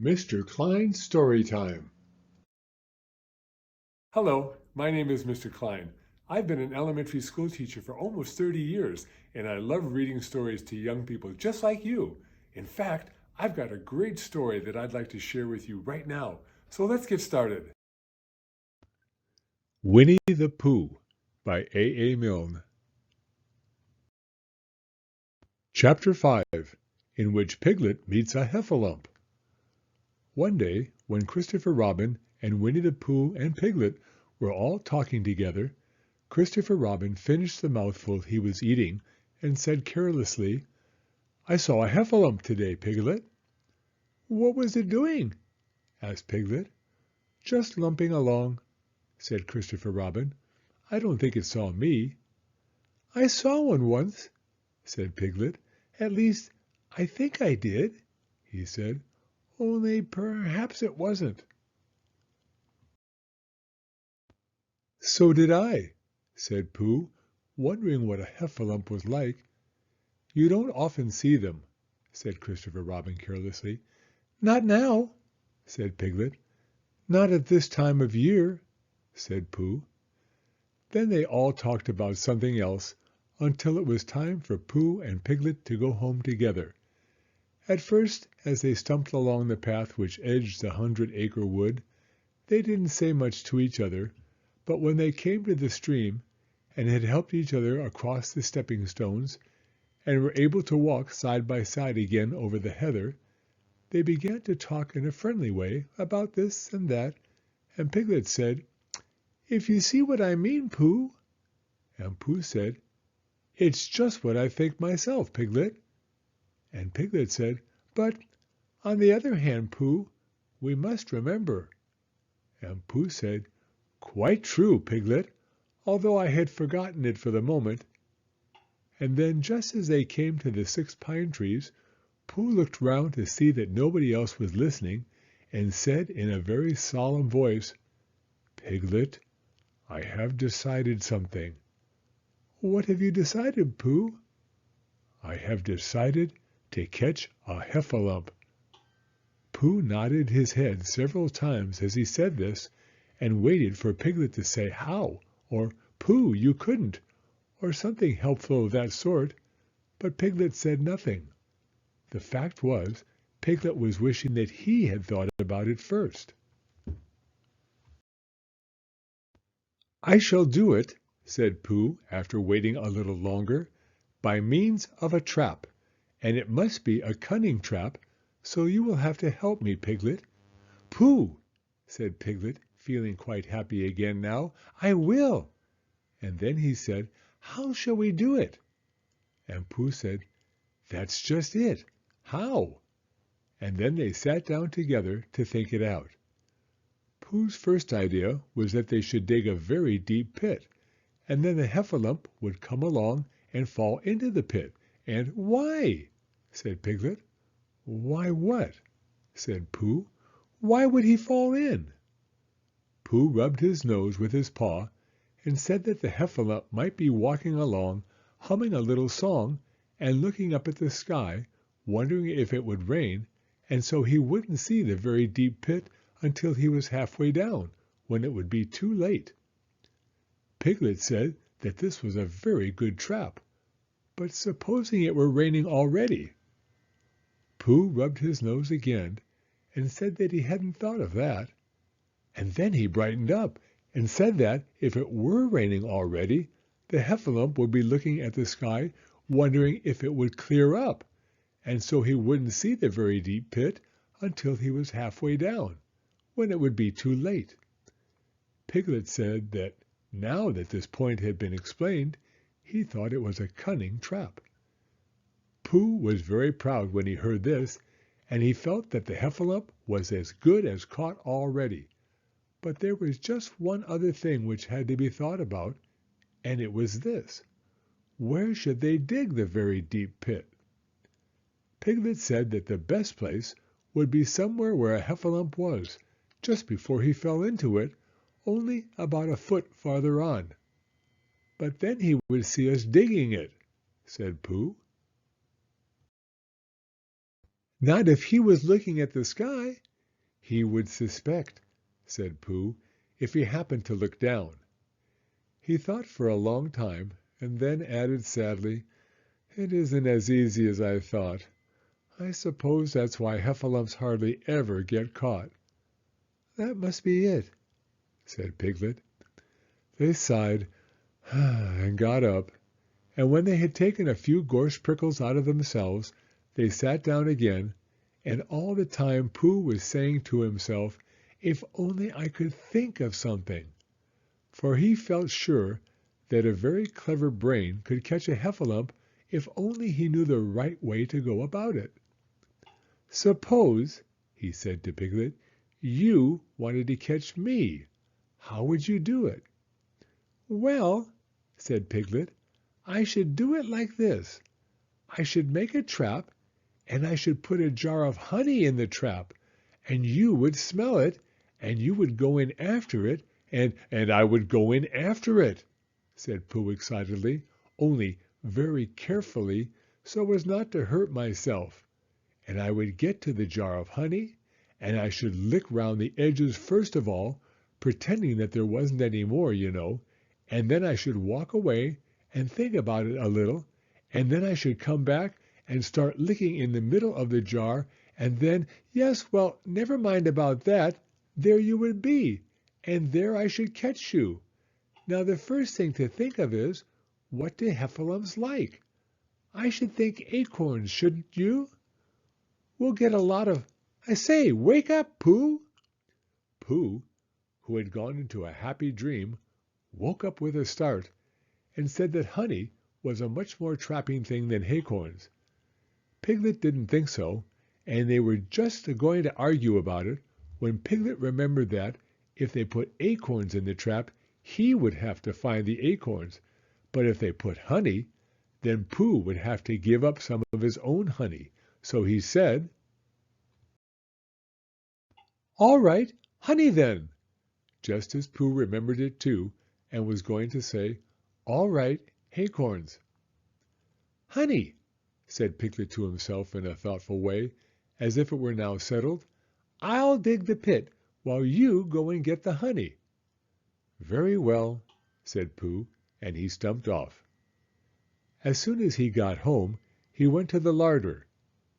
Mr. Klein's Story Time. Hello, my name is Mr. Klein. I've been an elementary school teacher for almost 30 years, and I love reading stories to young people just like you. In fact, I've got a great story that I'd like to share with you right now. So let's get started. Winnie the Pooh by A. Milne. Chapter 5, in which Piglet meets a Heffalump. One day, when Christopher Robin and Winnie the Pooh and Piglet were all talking together, Christopher Robin finished the mouthful he was eating and said carelessly, "I saw a Heffalump today, Piglet." "What was it doing?" asked Piglet. "Just lumping along," said Christopher Robin. "I don't think it saw me." "I saw one once," said Piglet. "At least, I think I did," he said. "Only perhaps it wasn't." "So did I," said Pooh, wondering what a Heffalump was like. "You don't often see them," said Christopher Robin carelessly. "Not now," said Piglet. "Not at this time of year," said Pooh. Then they all talked about something else until it was time for Pooh and Piglet to go home together. At first, as they stumped along the path which edged the 100-acre wood, they didn't say much to each other, but when they came to the stream and had helped each other across the stepping stones and were able to walk side by side again over the heather, they began to talk in a friendly way about this and that, and Piglet said, "If you see what I mean, Pooh." And Pooh said, "It's just what I think myself, Piglet." And Piglet said, "But, on the other hand, Pooh, we must remember." And Pooh said, "Quite true, Piglet, although I had forgotten it for the moment." And then, just as they came to the 6 pine trees, Pooh looked round to see that nobody else was listening, and said in a very solemn voice, "Piglet, I have decided something." "What have you decided, Pooh?" "I have decided to catch a Heffalump." Pooh nodded his head several times as he said this, and waited for Piglet to say how, or "Pooh, you couldn't," or something helpful of that sort, but Piglet said nothing. The fact was, Piglet was wishing that he had thought about it first. "I shall do it," said Pooh, after waiting a little longer, "by means of a trap, and it must be a cunning trap, so you will have to help me, Piglet." "Pooh," said Piglet, feeling quite happy again now, "I will." And then he said, "How shall we do it?" And Pooh said, "That's just it. How?" And then they sat down together to think it out. Pooh's first idea was that they should dig a very deep pit, and then the Heffalump would come along and fall into the pit, and "Why?" said Piglet. "Why what?" said Pooh. "Why would he fall in?" Pooh rubbed his nose with his paw, and said that the Heffalump might be walking along, humming a little song, and looking up at the sky, wondering if it would rain, and so he wouldn't see the very deep pit until he was halfway down, when it would be too late. Piglet said that this was a very good trap, but supposing it were raining already? Pooh rubbed his nose again, and said that he hadn't thought of that. And then he brightened up, and said that, if it were raining already, the Heffalump would be looking at the sky, wondering if it would clear up, and so he wouldn't see the very deep pit until he was halfway down, when it would be too late. Piglet said that, now that this point had been explained, he thought it was a cunning trap. Pooh was very proud when he heard this, and he felt that the Heffalump was as good as caught already. But there was just one other thing which had to be thought about, and it was this: where should they dig the very deep pit? Piglet said that the best place would be somewhere where a Heffalump was, just before he fell into it, only about a foot farther on. "But then he would see us digging it," said Pooh. "Not if he was looking at the sky. "He would suspect," said Pooh, "if he happened to look down." He thought for a long time, and then added sadly, "It isn't as easy as I thought. I suppose that's why heffalumps hardly ever get caught." "That must be it," said Piglet. They sighed and got up, and when they had taken a few gorse prickles out of themselves, they sat down again, and all the time Pooh was saying to himself, "If only I could think of something," for he felt sure that a very clever brain could catch a heffalump if only he knew the right way to go about it. "Suppose," he said to Piglet, "you wanted to catch me. How would you do it?" "Well," said Piglet, "I should do it like this. I should make a trap, and I should put a jar of honey in the trap, and you would smell it, and you would go in after it, and I would go in after it," said Pooh excitedly, "only very carefully, so as not to hurt myself. And I would get to the jar of honey, and I should lick round the edges first of all, pretending that there wasn't any more, you know, and then I should walk away and think about it a little, and then I should come back and start licking in the middle of the jar, and then, yes, well, never mind about that, there you would be, and there I should catch you. Now the first thing to think of is, what do heffalumps like? I should think acorns, shouldn't you? We'll get a lot of... I say, wake up, Pooh!" Pooh, who had gone into a happy dream, woke up with a start, and said that honey was a much more trapping thing than acorns. Piglet didn't think so, and they were just going to argue about it when Piglet remembered that, if they put acorns in the trap, he would have to find the acorns, but if they put honey, then Pooh would have to give up some of his own honey. So he said, "All right, honey then," just as Pooh remembered it too, and was going to say, "All right, acorns." "Honey," said Piglet to himself in a thoughtful way, as if it were now settled. "I'll dig the pit while you go and get the honey." "Very well," said Pooh, and he stumped off. As soon as he got home, he went to the larder,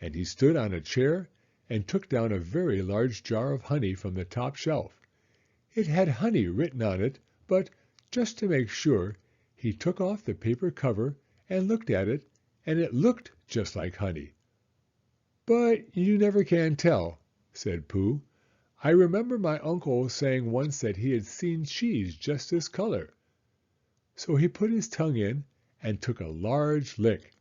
and he stood on a chair and took down a very large jar of honey from the top shelf. It had honey written on it, but, just to make sure, he took off the paper cover and looked at it, and it looked just like honey. "But you never can tell," said Pooh. "I remember my uncle saying once that he had seen cheese just this color." So he put his tongue in and took a large lick.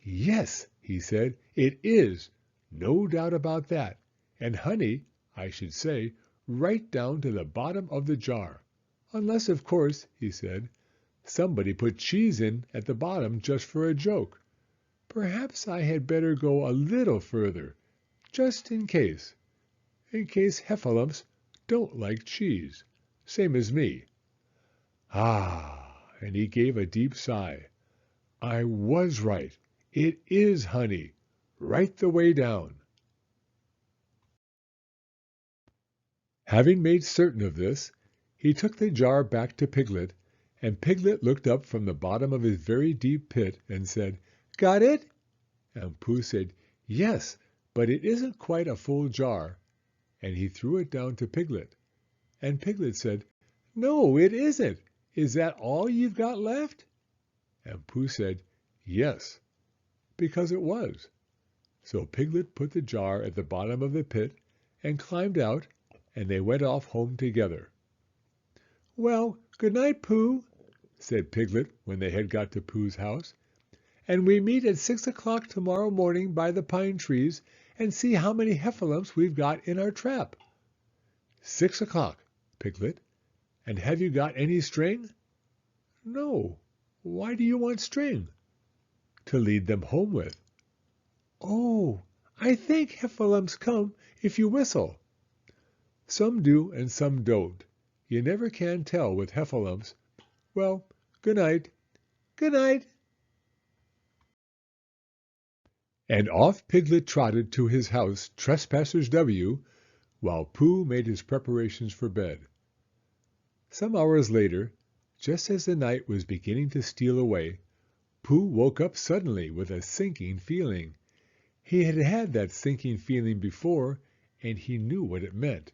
"Yes," he said, "it is, no doubt about that, and honey, I should say, right down to the bottom of the jar. Unless, of course," he said, "somebody put cheese in at the bottom just for a joke. Perhaps I had better go a little further, just in case heffalumps don't like cheese, same as me. Ah," and he gave a deep sigh. "I was right. It is honey, right the way down." Having made certain of this, he took the jar back to Piglet, and Piglet looked up from the bottom of his very deep pit and said, "Got it?" And Pooh said, "Yes, but it isn't quite a full jar," and he threw it down to Piglet. And Piglet said, "No, it isn't. Is that all you've got left?" And Pooh said, "Yes," because it was. So Piglet put the jar at the bottom of the pit and climbed out, and they went off home together. "Well, good night, Pooh," said Piglet when they had got to Pooh's house, "and we meet at 6 o'clock tomorrow morning by the pine trees and see how many heffalumps we've got in our trap." "6 o'clock, Piglet. And have you got any string?" "No. Why do you want string?" "To lead them home with." "Oh, I think heffalumps come if you whistle." "Some do and some don't. You never can tell with heffalumps. Well, good night." "Good night." And off Piglet trotted to his house, Trespassers W., while Pooh made his preparations for bed. Some hours later, just as the night was beginning to steal away, Pooh woke up suddenly with a sinking feeling. He had had that sinking feeling before, and he knew what it meant.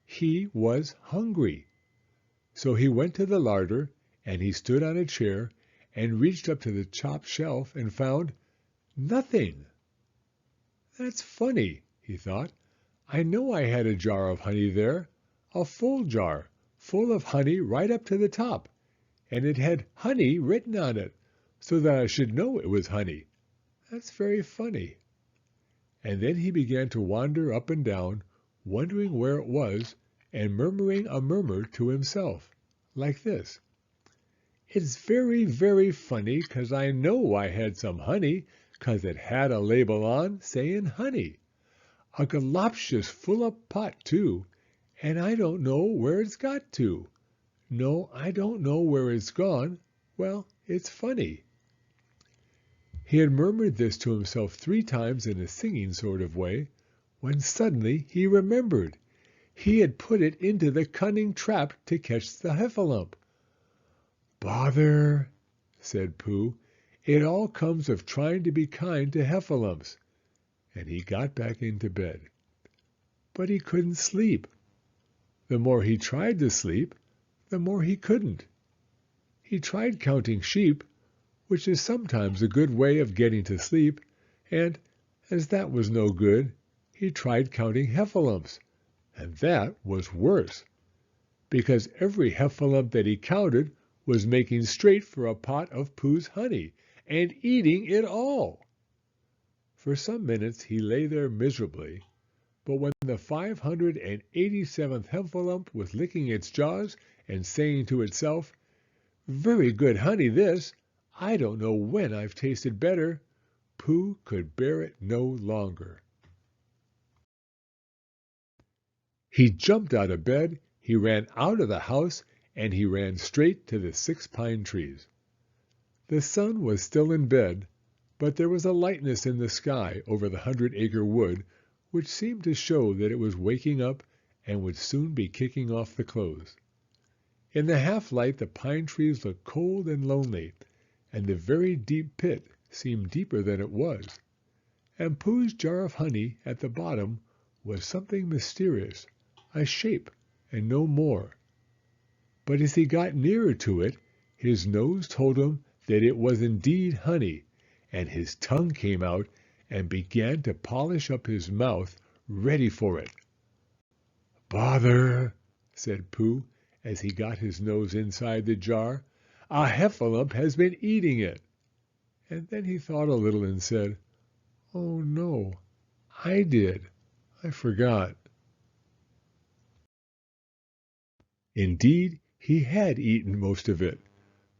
He was hungry. So he went to the larder, and he stood on a chair and reached up to the top shelf and found nothing. "That's funny," he thought. "I know I had a jar of honey there, a full jar, full of honey right up to the top, and it had honey written on it, so that I should know it was honey. That's very funny." And then he began to wander up and down, wondering where it was, and murmuring a murmur to himself, like this: "It's very, very funny, 'cause I know I had some honey, 'cause it had a label on saying honey. A galoptious full-up pot, too, and I don't know where it's got to. No, I don't know where it's gone. Well, it's funny." He had murmured this to himself 3 times in a singing sort of way, when suddenly he remembered. He had put it into the cunning trap to catch the Heffalump. "Bother," said Pooh. "It all comes of trying to be kind to Heffalumps." And he got back into bed. But he couldn't sleep. The more he tried to sleep, the more he couldn't. He tried counting sheep, which is sometimes a good way of getting to sleep, and, as that was no good, he tried counting Heffalumps, and that was worse, because every Heffalump that he counted was making straight for a pot of Pooh's honey, and eating it all. For some minutes he lay there miserably, but when the 587th Heffalump was licking its jaws and saying to itself, "Very good honey this, I don't know when I've tasted better," Pooh could bear it no longer. He jumped out of bed, he ran out of the house, and he ran straight to the 6 pine trees. The sun was still in bed, but there was a lightness in the sky over the 100-acre wood which seemed to show that it was waking up and would soon be kicking off the clothes. In the half-light the pine trees looked cold and lonely, and the very deep pit seemed deeper than it was, and Pooh's jar of honey at the bottom was something mysterious, a shape and no more. But as he got nearer to it, his nose told him that it was indeed honey, and his tongue came out and began to polish up his mouth, ready for it. "Bother," said Pooh, as he got his nose inside the jar. "A Heffalump has been eating it." And then he thought a little and said, "Oh no, I did. I forgot." Indeed, he had eaten most of it,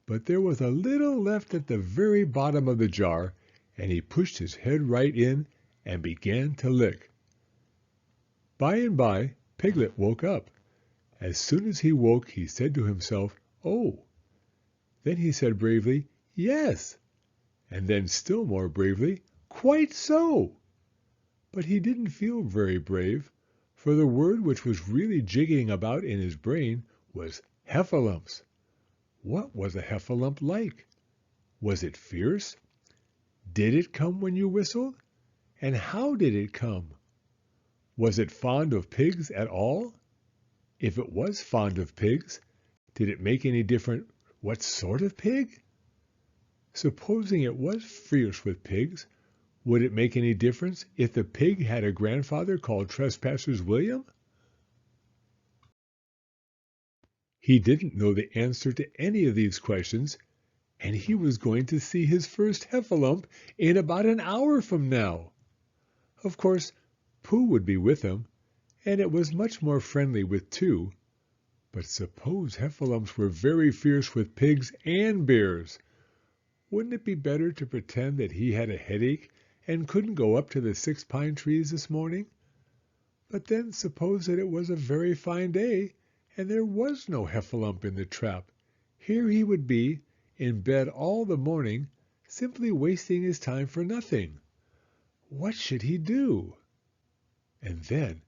but there was a little left at the very bottom of the jar, and he pushed his head right in and began to lick. By and by, Piglet woke up. As soon as he woke, he said to himself, "Oh." Then he said bravely, "Yes," and then still more bravely, "Quite so." But he didn't feel very brave, for the word which was really jigging about in his brain was Heffalumps. What was a Heffalump like? Was it fierce? Did it come when you whistled? And how did it come? Was it fond of pigs at all? If it was fond of pigs, did it make any difference what sort of pig? Supposing it was fierce with pigs, would it make any difference if the pig had a grandfather called Trespassers William? He didn't know the answer to any of these questions, and he was going to see his first Heffalump in about an hour from now. Of course, Pooh would be with him, and it was much more friendly with 2. But suppose Heffalumps were very fierce with pigs and bears? Wouldn't it be better to pretend that he had a headache and couldn't go up to the 6 pine trees this morning? But then suppose that it was a very fine day, and there was no Heffalump in the trap. Here he would be, in bed all the morning, simply wasting his time for nothing. What should he do? And then,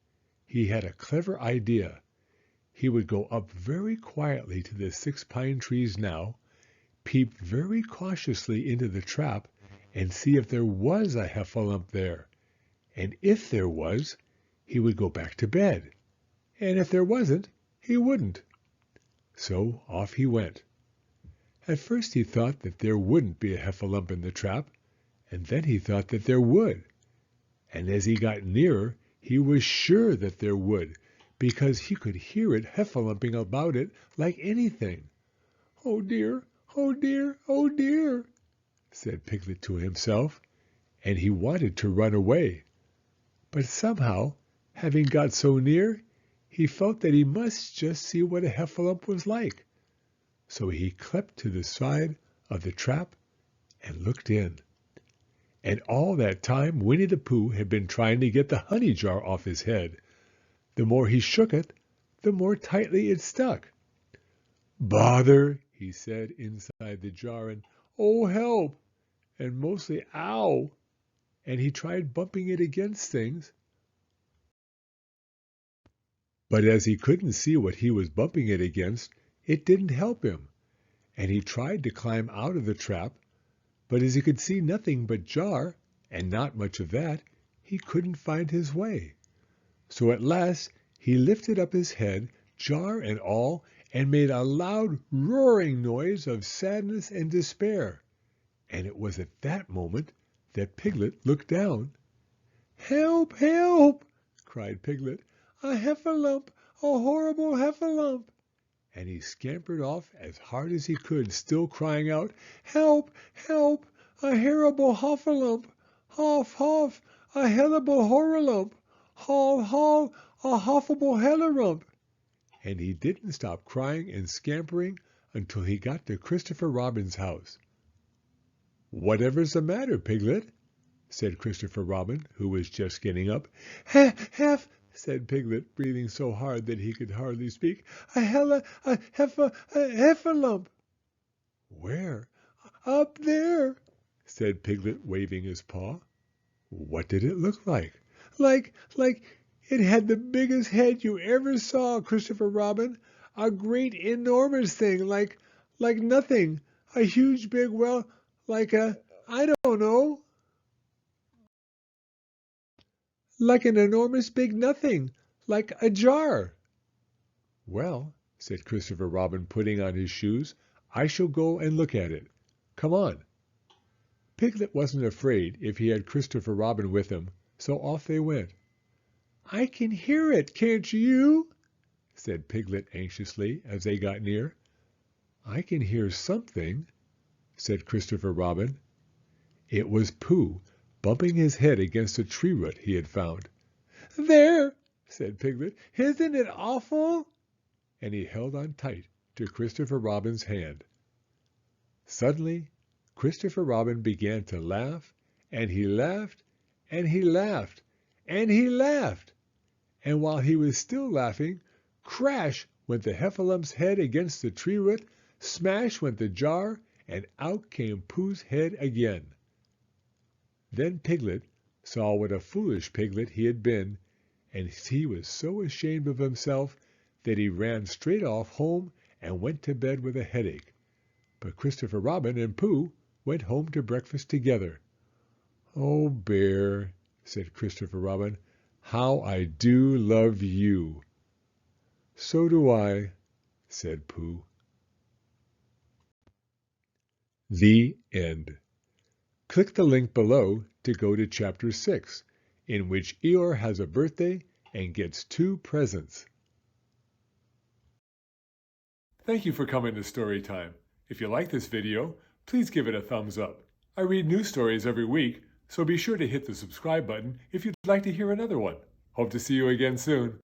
he had a clever idea. He would go up very quietly to the 6 pine trees now, peep very cautiously into the trap, and see if there was a heffalump there. And if there was, he would go back to bed. And if there wasn't, he wouldn't. So off he went. At first he thought that there wouldn't be a heffalump in the trap, and then he thought that there would. And as he got nearer, he was sure that there would, because he could hear it heffalumping about it like anything. "Oh dear, oh dear, oh dear," said Piglet to himself, and he wanted to run away. But somehow, having got so near, he felt that he must just see what a heffalump was like. So he crept to the side of the trap and looked in. And all that time Winnie the Pooh had been trying to get the honey jar off his head. The more he shook it, the more tightly it stuck. "Bother," he said inside the jar, and "Oh, help," and mostly "ow," and he tried bumping it against things. But as he couldn't see what he was bumping it against, it didn't help him, and he tried to climb out of the trap, but as he could see nothing but jar, and not much of that, he couldn't find his way. So at last he lifted up his head, jar and all, and made a loud roaring noise of sadness and despair. And it was at that moment that Piglet looked down. "Help, help!" cried Piglet. "A heffalump, a horrible heffalump!" And he scampered off as hard as he could, still crying out, "Help, help! A horrible heffalump! Hoff, hoff! A hellable horrorlump! Haul, haul! A hoffable hellerump!" And he didn't stop crying and scampering until he got to Christopher Robin's house. "Whatever's the matter, Piglet?" said Christopher Robin, who was just getting up. "Hef," said Piglet, breathing so hard that he could hardly speak. "A heffalump." "Where?" "Up there," said Piglet, waving his paw. "What did it look like?" Like it had the biggest head you ever saw, Christopher Robin. A great enormous thing, like nothing. A huge big, well, like I don't know. Like an enormous big nothing, like a jar." "Well," said Christopher Robin, putting on his shoes, "I shall go and look at it. Come on." Piglet wasn't afraid if he had Christopher Robin with him, so off they went. "I can hear it, can't you?" said Piglet anxiously as they got near. "I can hear something," said Christopher Robin. It was Pooh, bumping his head against a tree root he had found. "There," said Piglet. "Isn't it awful?" And he held on tight to Christopher Robin's hand. Suddenly, Christopher Robin began to laugh, and he laughed, and he laughed, and he laughed. And while he was still laughing, crash went the heffalump's head against the tree root, smash went the jar, and out came Pooh's head again. Then Piglet saw what a foolish piglet he had been, and he was so ashamed of himself that he ran straight off home and went to bed with a headache. But Christopher Robin and Pooh went home to breakfast together. "Oh, Bear," said Christopher Robin, "how I do love you." "So do I," said Pooh. The end. Click the link below to go to Chapter 6, in which Eeyore has a birthday and gets 2 presents. Thank you for coming to Storytime. If you like this video, please give it a thumbs up. I read new stories every week, so be sure to hit the subscribe button if you'd like to hear another one. Hope to see you again soon.